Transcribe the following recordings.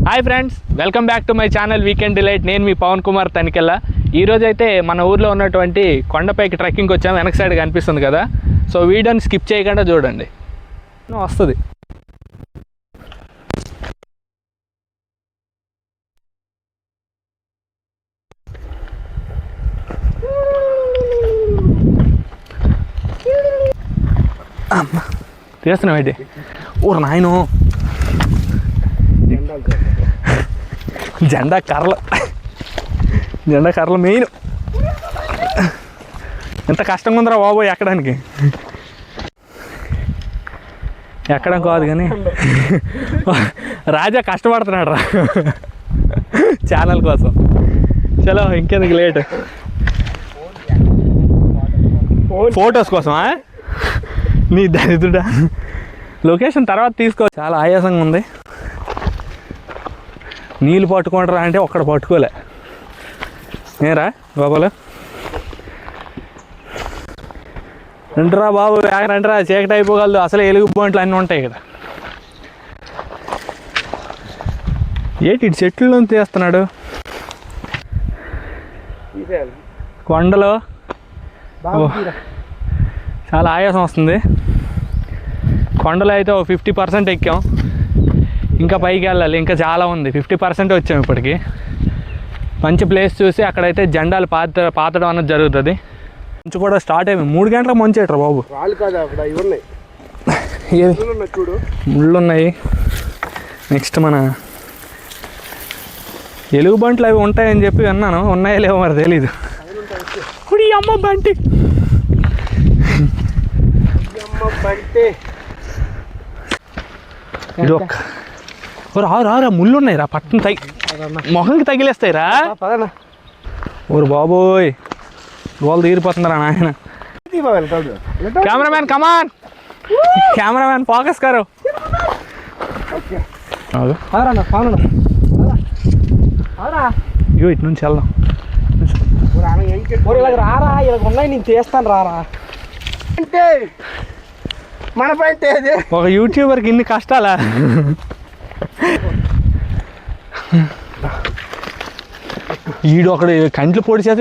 Hi friends, welcome back to my channel weekend delight. నేను మీ పవన్ కుమార్ తనికెళ్ళ. ఈరోజు అయితే మన ఊర్లో ఉన్నటువంటి కొండపైకి ట్రెక్కింగ్ వచ్చాము. వెనక సైడ్ కనిపిస్తుంది కదా, సో వీడియోని స్కిప్ చేయకుండా చూడండి, వస్తుంది. తీస్తున్నాం ఏంటి? ఊరు నాయను జెండా కర్రలు మెయిన్. ఎంత కష్టంగా ఉందిరా బాబు ఎక్కడానికి. ఎక్కడం కాదు కానీ రాజా కష్టపడుతున్నాడు రా ఛానల్ కోసం. చలో ఇంకెందుకు లేట్, ఫొటోస్ కోసమా? నీ దరిద్రుడా, లొకేషన్ తర్వాత తీసుకో. చాలా ఆయాసంగా ఉంది. నీళ్ళు పట్టుకుంటారా అంటే ఒక్కడ పట్టుకోలే. నేరా బాబులు రండిరా బాబు, రండిరా, చీకటి అయిపోగలదు. అసలు ఎలుగు పాయింట్లు అన్నీ ఉంటాయి ఇక్కడ. ఏంటి ఇటు చెట్లలో తీస్తున్నాడు? కొండలో చాలా ఆయాసం వస్తుంది. కొండలో అయితే 50% ఎక్కాం, ఇంకా పైకి వెళ్ళాలి, ఇంకా చాలా ఉంది. 50% వచ్చాము ఇప్పటికి. మంచి ప్లేస్ చూసి అక్కడైతే జెండాలు పాతడం అన్నది జరుగుతుంది. మంచు కూడా స్టార్ట్ అయ్యింది. 3 గంటలకు మంచు ఏట్రా బాబు. ముళ్ళు ఉన్నాయి. నెక్స్ట్ మన ఎలుగు బంట్లు అవి ఉంటాయని చెప్పి విన్నాను, ఉన్నాయో లేవో మరి తెలీదు. కుడి అమ్మ బంటి, ఇది ఒక్క రారా, ముళ్ళు ఉన్నాయి రా, పట్టణం మొహంకి తగిలేస్తాయి రా. ఊరు బాబోయ్, గోల్ తీరిపోతుందిరా నాయన. కెమెరామ్యాన్ కమాన్, కెమెరామ్యాన్ ఫోకస్ కరో. ఇటు నుంచి వెళ్దాం. రారా, ఇలా ఉన్నాయి, నేను చేస్తాను. రారా అంటే మన పైన ఒక యూట్యూబర్కి ఇన్ని కష్టాలా? ఈడు ఒకడు కంట్లు పొడి చేత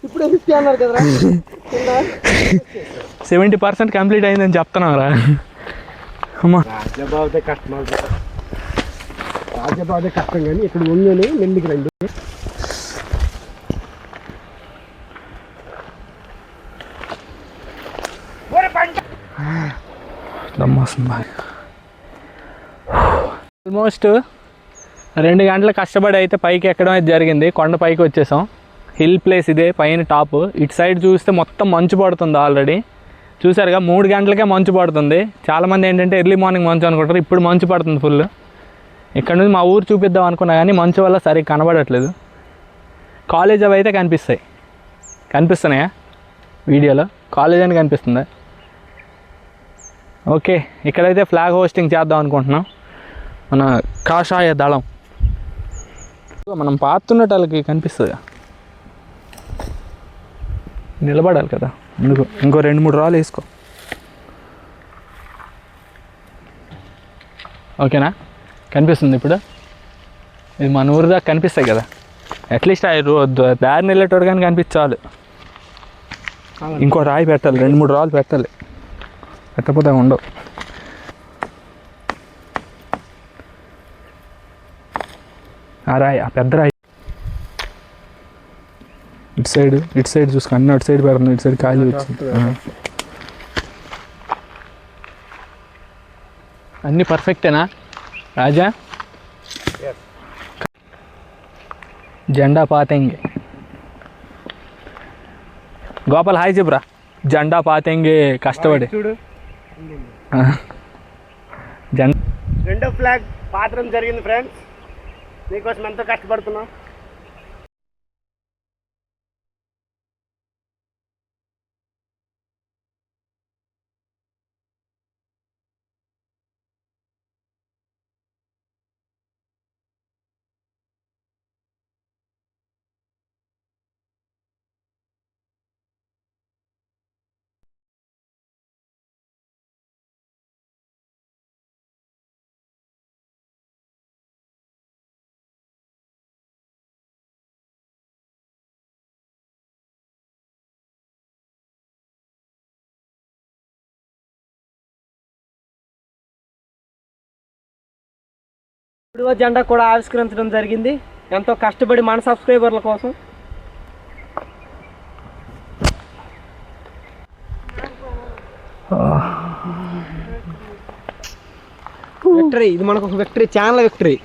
ఇప్పుడు 50 అన్నారు కదా, 70% కంప్లీట్ అయిందని చెప్తున్నావురా. అమ్మా రాజ్యబాబుదే కష్టం, రాజ్యబాబుదే కష్టం. కానీ ఇక్కడ ఉందని నెల్లికి రండి. ఆల్మోస్ట్ 2 గంటలు కష్టపడి అయితే పైకి ఎక్కడం అయితే జరిగింది. కొండ పైకి వచ్చేసాం. హిల్ ప్లేస్ ఇదే, పైన టాప్. ఇటు సైడ్ చూస్తే మొత్తం మంచు పడుతుంది ఆల్రెడీ. చూసారుగా, 3 గంటలకే మంచు పడుతుంది. చాలామంది ఏంటంటే ఎర్లీ మార్నింగ్ మంచు అనుకుంటారు, ఇప్పుడు మంచు పడుతుంది ఫుల్. ఇక్కడ నుంచి మా ఊరు చూపిద్దాం అనుకున్నా కానీ మంచు వల్ల సరిగ్గా కనబడట్లేదు. కాలేజ్ అవి అయితే కనిపిస్తున్నాయా వీడియోలో? కాలేజ్ అని కనిపిస్తుందా? ఓకే, ఇక్కడైతే ఫ్లాగ్ హోస్టింగ్ చేద్దాం అనుకుంటున్నాం. మన కాషాయ దళం మనం పాతున్నట్టు వాళ్ళకి కనిపిస్తుంది. నిలబడాలి కదా, ఇంకో 2-3 రాళ్ళు వేసుకో. ఓకేనా? కనిపిస్తుంది ఇప్పుడు. ఇది మన ఊరి దాకా కనిపిస్తాయి కదా, అట్లీస్ట్ దారిని వెళ్ళేటోడు కానీ కనిపించాలి. ఇంకో రాయి పెట్టాలి, 2-3 రాళ్ళు పెట్టాలి, పెట్టకపోతే ఉండవు. ఆ రాయి, ఆ పెద్ద రాయి. ఇటు సైడ్ చూసుకో, అన్నీ అటు సైడ్ పెడుతుంది. ఇటు సైడ్ ఖాళీ వచ్చింది. అన్నీ పర్ఫెక్టేనా రాజా? జెండా పాతేంగే. గోపాల్ హాయ్ చెప్పురా. జెండా పాతేంగే కష్టపడి రెండో ఫ్లాగ్ పాత్రం జరిగింది ఫ్రెండ్స్. నీకోసం ఎంతో కష్టపడుతున్నాం. 3వ జెండా కూడా ఆవిష్కరించడం జరిగింది ఎంతో కష్టపడి మన సబ్స్క్రైబర్ల కోసం. విక్టరీ, ఇది మనకు ఒక విక్టరీ, ఛానల్ విక్టరీ.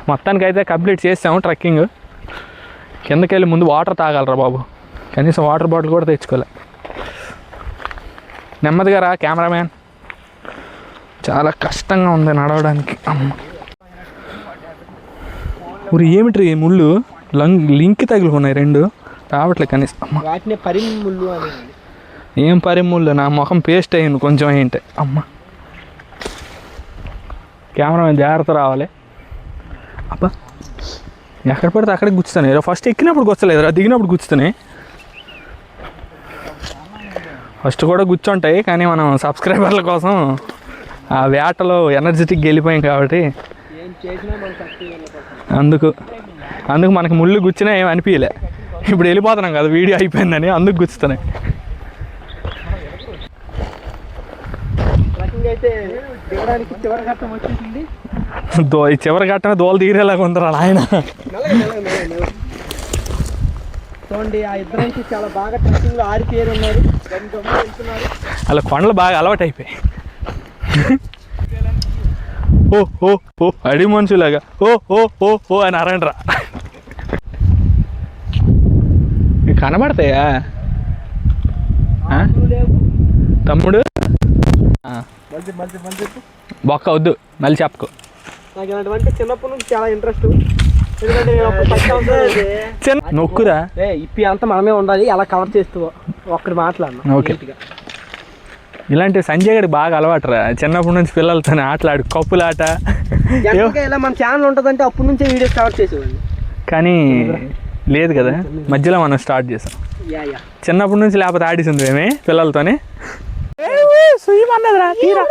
మొత్తానికి అయితే కంప్లీట్ చేసాము ట్రెక్కింగ్. కిందకి వెళ్ళి ముందు వాటర్ తాగాలరా బాబు, కనీసం వాటర్ బాటిల్ కూడా తెచ్చుకోలే. నెమ్మదిగా రా కెమెరామ్యాన్, చాలా కష్టంగా ఉంది నడవడానికి. అమ్మ ఊరి ఏమిటి ముళ్ళు లింక్ తగులుకున్నాయి రెండు, రావట్లే కనీసం. అమ్మ వాటిని పరిముళ్ళు అని. ఏం పరిముళ్ళు, నా ముఖం పేస్ట్ అయ్యింది కొంచెం ఏంటి. అమ్మ కెమెరామ్యాన్ జాగ్రత్త రావాలి. అబ్బా ఎక్కడ పడితే అక్కడికి గుచ్చుతాను. ఫస్ట్ ఎక్కినప్పుడు గుచ్చలేదు, దిగినప్పుడు గుచ్చుతున్నాయి. ఫస్ట్ కూడా కూర్చుంటాయి కానీ మనం సబ్స్క్రైబర్ల కోసం ఆ వేటలో ఎనర్జెటిక్గా వెళ్ళిపోయాం కాబట్టి అందుకు మనకి ముళ్ళు గుచ్చినా ఏం అనిపించలే. ఇప్పుడు వెళ్ళిపోతున్నాం కదా వీడియో అయిపోయిందని, అందుకు గుచ్చుతున్నాయి. ఈ చివరి ఘట్టమే దోలు తీరేలాగా ఉందిరా ఆయన. చూడండి ఆ ఇద్దరు నుంచి చాలా బాగా ట్రెక్కింగ్లో ఆరితేరు ఉన్నారు. అలా కొండలు బాగా అలవాటు అయిపోయాయి. ఓ ఓ ఓ అడి మనుషులాగా ఓ ఓ ఓ ఓ అని అరండ్రా. కనబడతాయా తమ్ముడు? బొక్క వద్దు మళ్ళీ చెప్పకు. నాకు ఇలాంటివంటే చిన్నప్పటి నుంచి చాలా ఇంట్రెస్ట్. ఎందుకంటే నేను అప్పుడు 10 సంవత్సరాలు నొక్కురా ఇప్పి అంతా మనమే ఉండాలి, అలా కవర్ చేస్తూ ఒక్కటి మాట్లాడను. ఓకే, ఇలాంటి సంజయ్ గడికి బాగా అలవాటురా, చిన్నప్పటి నుంచి పిల్లలతో ఆటలాడు కప్పులాట. ఇలా మన ఛానల్ ఉంటుందంటే అప్పటి నుంచే వీడియోస్ కవర్ చేసేవాడిని. కానీ లేదు కదా, మధ్యలో మనం స్టార్ట్ చేసాం. చిన్నప్పటి నుంచి లేకపోతే ఆడిసింది ఏమి పిల్లలతోనే. సుయమన్నదిరా తీరా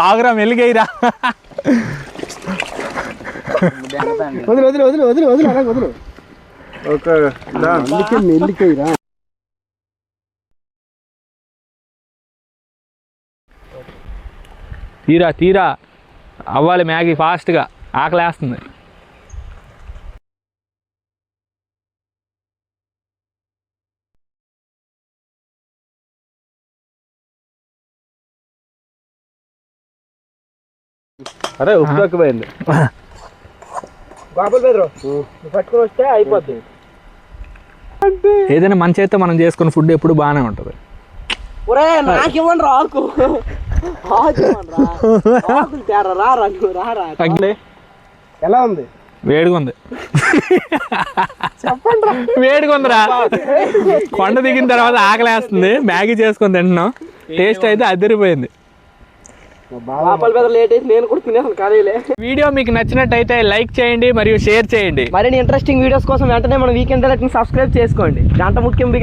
ఆగురా మెల్లిగైరా. వదిలు వదిలు వదిలు వదిలు వదిలు అలా వదిలు. మెల్లికైరా. తీరా తీరా అవ్వాలి మ్యాగీ ఫాస్ట్గా, ఆకలేస్తుంది. అరే ఉప్పు తక్కువైంది. బాబుల్ బెదరు పట్టుకుని వస్తే అయిపోద్ది. ఏదైనా మన చేస్తే మనం చేసుకున్న ఫుడ్ ఎప్పుడు బాగానే ఉంటుంది. ఒరే నాకివ్వండి రాకు, ఎలా ఉంది? వేడిగా ఉంది. చెప్పండి వేడిగా ఉందిరా. కొండ దిగిన తర్వాత ఆకలేస్తుంది, మ్యాగీ చేసుకొని తింటున్నాం. టేస్ట్ అయితే అదిరిపోయింది. లేట్ అయితే నేను కూడా తినేసాను ఖాళీలే. వీడియో మీకు నచ్చినట్టయితే లైక్ చేయండి మరియు షేర్ చేయండి. మరిన్ని ఇంట్రెస్టింగ్ వీడియోస్ కోసం వెంటనే మన వీకెండ్ సబ్స్క్రైబ్ చేసుకోండి. గంట ముఖ్యం బిగిలో